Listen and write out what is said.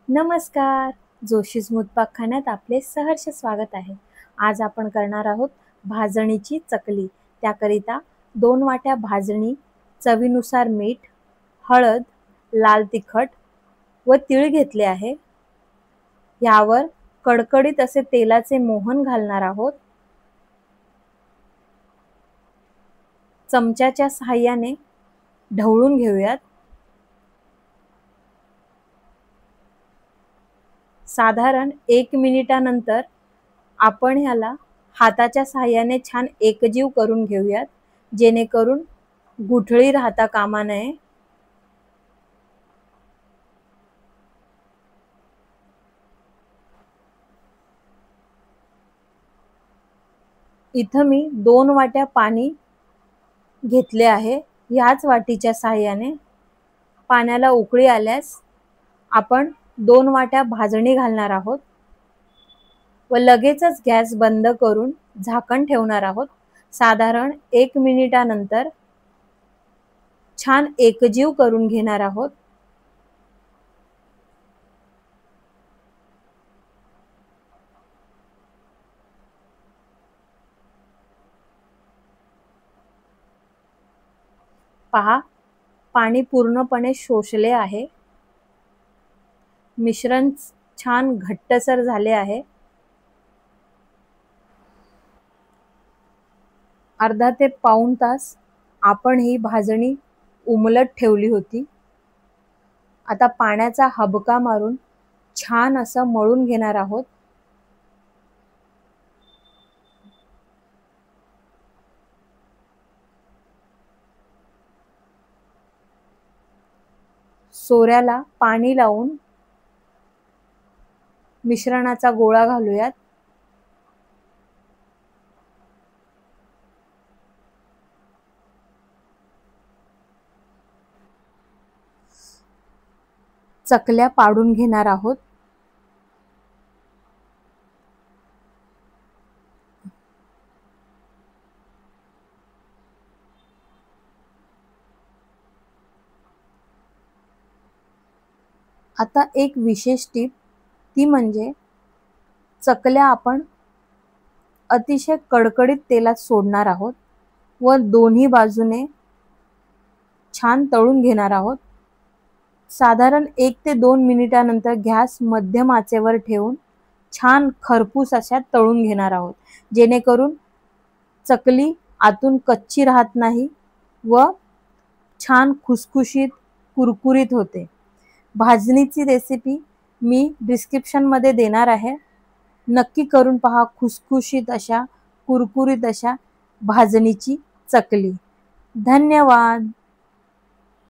नमस्कार. जोशी स्वयंपाकखान्यात आपले सहर्ष स्वागत आहे. आज आपण करणार आहोत भाजणीची चकली. त्याकरिता 2 वाट्या भाजणी, चवीनुसार मीठ, हळद, लाल तिखट व तीळ घेतले आहे. यावर कडकडीत असे तेलाचे मोहन घालणार आहोत. चमच्याच्या सहाय्याने ढवळून घेऊयात. साधारण 1 मिनिटानंतर आपण ह्याला हाताच्या सहाय्याने छान एकजीव करून घेऊयात, जेणेकरून गुठळी राहता कामा नये. इथं मी 2 वाट्या पाणी घेतले आहे. ह्याच वाटीच्या सहाय्याने पाण्याला उकळी आल्यास आपण 2 वाट्या भाजणी घालणार आहोत व लगेचच गॅस बंद करून झाकण ठेवणार आहोत. साधारण 1 मिनिटानंतर छान एकजीव करून घेणार आहोत. पहा, पाणी पूर्णपणे शोषले आहे. मिश्रण छान घट्टसर झाले आहे. अर्धा ते पाऊण तास आपण ही भाजणी उमलत ठेवली होती. आता पाण्याचा हबका मारून छान असं मळून घेणार आहोत. सोऱ्याला पाणी लावून मिश्रणाचा गोळा घालूयात. चकल्या पाडून घेणार आहोत. आता एक विशेष टीप, ती म्हणजे चकल्या आपण अतिशय कडकडीत तेलात सोडणार आहोत व दोन्ही बाजूने छान तळून घेणार आहोत. साधारण 1 ते 2 मिनिटानंतर गॅस मध्यम आचेवर ठेवून छान खरपूस अशा तळून घेणार आहोत, जेणेकरून चकली आतून कच्ची राहत नाही व छान खुसखुशीत कुरकुरीत होते. भाजणीची रेसिपी मी डिस्क्रिप्शनमध्ये देणार आहे. नक्की करून पहा खुसखुशीत अशा कुरकुरीत अशा भाजणीची चकली. धन्यवाद.